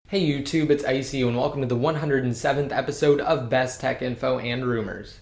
Hey YouTube, it's Icy and welcome to the 107th episode of Best Tech Info and Rumors.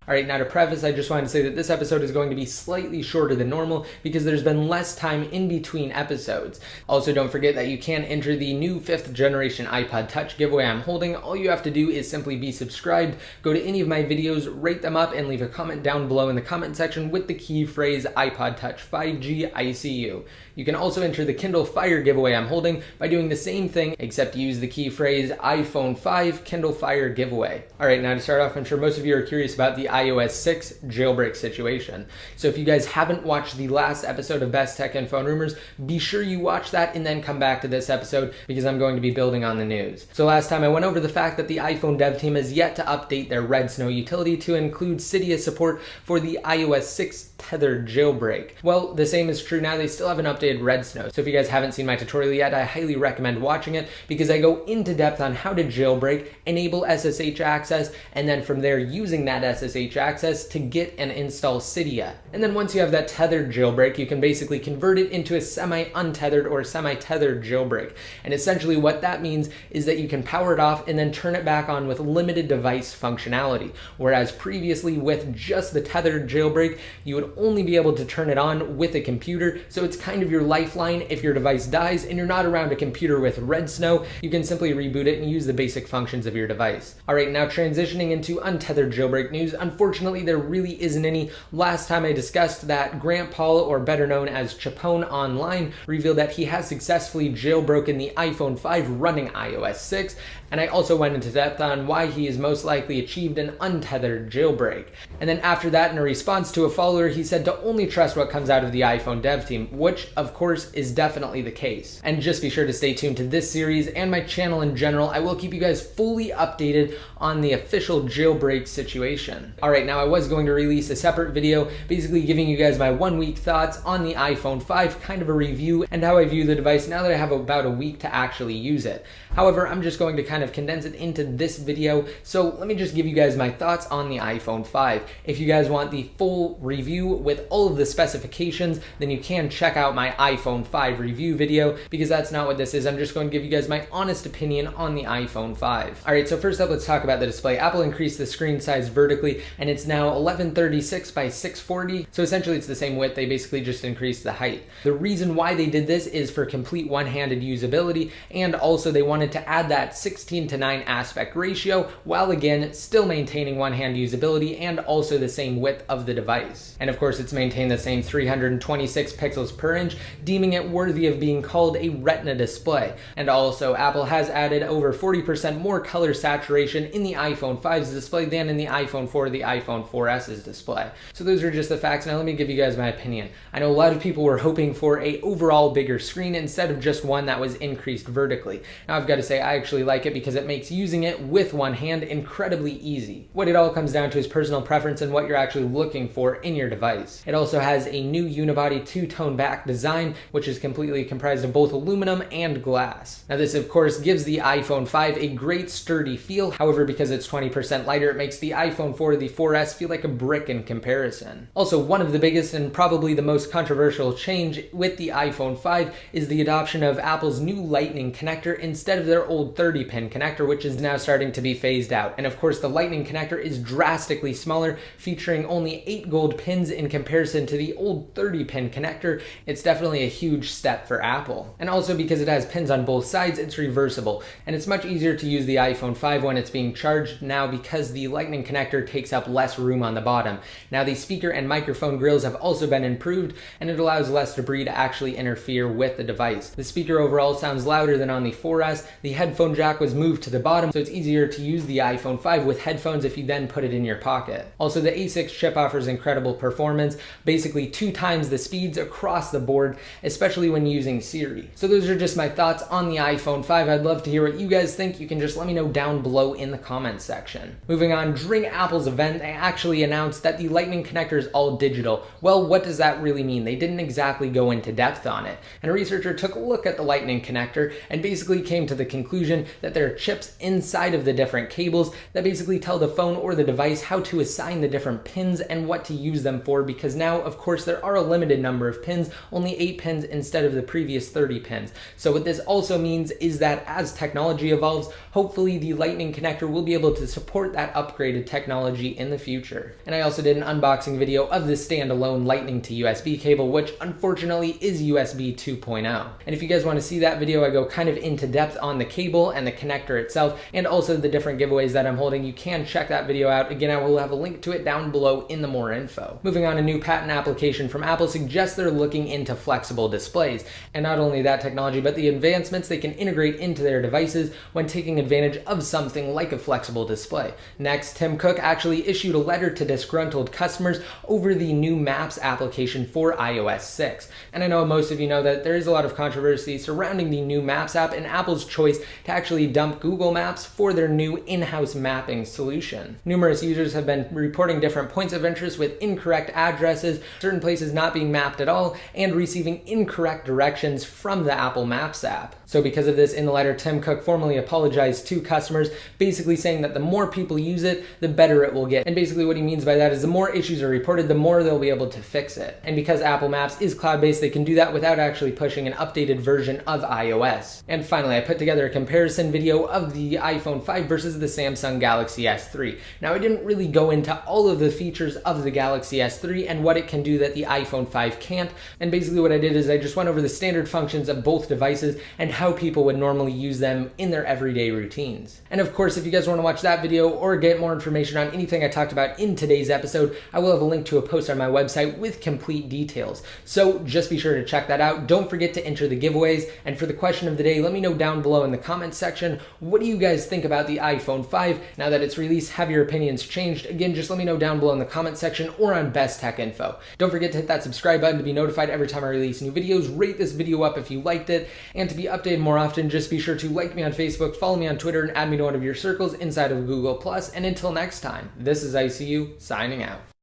Alright, now to preface, I just wanted to say that this episode is going to be slightly shorter than normal because there's been less time in between episodes. Also, don't forget that you can enter the new 5th generation iPod Touch giveaway I'm holding. All you have to do is simply be subscribed, go to any of my videos, rate them up, and leave a comment down below in the comment section with the key phrase iPod Touch 5G ICU. You can also enter the Kindle Fire giveaway I'm holding by doing the same thing, except use the key phrase iPhone 5 Kindle Fire giveaway. Alright, now to start off, I'm sure most of you are curious about the iOS 6 jailbreak situation. So if you guys haven't watched the last episode of Best Tech Info and Rumors, be sure you watch that and then come back to this episode because I'm going to be building on the news. So last time I went over the fact that the iPhone dev team has yet to update their Red Snow utility to include Cydia support for the iOS 6 Tethered jailbreak. Well, the same is true now. They still haven't updated Red Snow. So if you guys haven't seen my tutorial yet, I highly recommend watching it because I go into depth on how to jailbreak, enable SSH access, and then from there using that SSH access to get and install Cydia. And then once you have that tethered jailbreak, you can basically convert it into a semi-untethered or semi-tethered jailbreak. And essentially what that means is that you can power it off and then turn it back on with limited device functionality. Whereas previously with just the tethered jailbreak, you would only be able to turn it on with a computer. So it's kind of your lifeline if your device dies and you're not around a computer with Red Snow, you can simply reboot it and use the basic functions of your device. Alright, now transitioning into untethered jailbreak news, unfortunately there really isn't any. Last time I discussed that Grant Paul, or better known as Chapone Online, revealed that he has successfully jailbroken the iPhone 5 running iOS 6, and I also went into depth on why he has most likely achieved an untethered jailbreak. And then after that, in a response to a follower, he said to only trust what comes out of the iPhone dev team, which of course is definitely the case. And just be sure to stay tuned to this series and my channel in general. I will keep you guys fully updated on the official jailbreak situation. Alright, now I was going to release a separate video basically giving you guys my 1 week thoughts on the iPhone 5, kind of a review and how I view the device now that I have about a week to actually use it. However, I'm just going to kind of condense it into this video, so let me just give you guys my thoughts on the iPhone 5. If you guys want the full review with all of the specifications, then you can check out my iPhone 5 review video, because that's not what this is. I'm just going to give you guys my honest opinion on the iPhone 5. Alright, so first up, let's talk about the display. Apple increased the screen size vertically, and it's now 1136 by 640, so essentially it's the same width. They basically just increased the height. The reason why they did this is for complete one-handed usability, and also they wanted to add that 16:9 aspect ratio, while again still maintaining one-hand usability and also the same width of the device. And of course it's maintained the same 326 pixels per inch, deeming it worthy of being called a Retina display. And also Apple has added over 40% more color saturation in the iPhone 5's display than in the iPhone 4 or the iPhone 4S's display. So those are just the facts. Now let me give you guys my opinion. I know a lot of people were hoping for a overall bigger screen instead of just one that was increased vertically. Now I've got to say I actually like it because it makes using it with one hand incredibly easy. What it all comes down to is personal preference and what you're actually looking for in your device. It also has a new unibody two-tone back design, which is completely comprised of both aluminum and glass. Now this of course gives the iPhone 5 a great sturdy feel. However, because it's 20% lighter, it makes the iPhone 4 or the 4S feel like a brick in comparison. Also, one of the biggest and probably the most controversial change with the iPhone 5 is the adoption of Apple's new Lightning connector instead of their old 30-pin connector, which is now starting to be phased out. And of course the Lightning connector is drastically smaller, featuring only 8 gold pins in comparison to the old 30-pin connector. It's definitely a huge step for Apple. And also because it has pins on both sides, it's reversible, and it's much easier to use the iPhone 5 when it's being charged now because the Lightning connector takes up less room on the bottom. Now the speaker and microphone grills have also been improved, and it allows less debris to actually interfere with the device. The speaker overall sounds louder than on the 4S. The headphone jack was moved to the bottom, so it's easier to use the iPhone 5 with headphones if you then put it in your pocket. Also, the A6 chip offers incredible performance, basically 2 times the speeds across the board, especially when using Siri. So those are just my thoughts on the iPhone 5. I'd love to hear what you guys think. You can just let me know down below in the comments section. Moving on, during Apple's event event, they actually announced that the lightning connector is all digital. Well, what does that really mean? They didn't exactly go into depth on it. And a researcher took a look at the lightning connector and basically came to the conclusion that there are chips inside of the different cables that basically tell the phone or the device how to assign the different pins and what to use them for, because now, of course, there are a limited number of pins, only 8 pins instead of the previous 30 pins. So what this also means is that as technology evolves, hopefully the lightning connector will be able to support that upgraded technology in the future. And I also did an unboxing video of this standalone lightning to USB cable, which unfortunately is USB 2.0. And if you guys want to see that video, I go kind of into depth on the cable and the connector itself, and also the different giveaways that I'm holding. You can check that video out. Again, I will have a link to it down below in the more info. Moving on, a new patent application from Apple suggests they're looking into flexible displays. And not only that technology, but the advancements they can integrate into their devices when taking advantage of something like a flexible display. Next, Tim Cook actually issued a letter to disgruntled customers over the new Maps application for iOS 6. And I know most of you know that there is a lot of controversy surrounding the new Maps app and Apple's choice to actually dump Google Maps for their new in-house mapping solution. Numerous users have been reporting different points of interest with incorrect addresses, certain places not being mapped at all, and receiving incorrect directions from the Apple Maps app. So because of this, in the letter, Tim Cook formally apologized to customers, basically saying that the more people use it, the better it will get. And basically what he means by that is the more issues are reported, the more they'll be able to fix it. And because Apple Maps is cloud-based, they can do that without actually pushing an updated version of iOS. And finally, I put together a comparison video of the iPhone 5 versus the Samsung Galaxy S3. Now, I didn't really go into all of the features of the Galaxy S3 and what it can do that the iPhone 5 can't. And basically what I did is I just went over the standard functions of both devices and how people would normally use them in their everyday routines. And of course, if you guys want to watch that video or get more information on anything I talked about in today's episode, I will have a link to a post on my website with complete details. So just be sure to check that out. Don't forget to enter the giveaways. And for the question of the day, let me know down below in the comments section, what do you guys think about the iPhone 5 now that it's released? Have your opinions changed? Again, just let me know down below in the comments section or on Best Tech Info. Don't forget to hit that subscribe button to be notified every time I release new videos. Rate this video up if you liked it. And to be updated more often, just be sure to like me on Facebook, follow me on Twitter, and add me to one of your circles inside of Google+. And until next time, this is ICU signing out.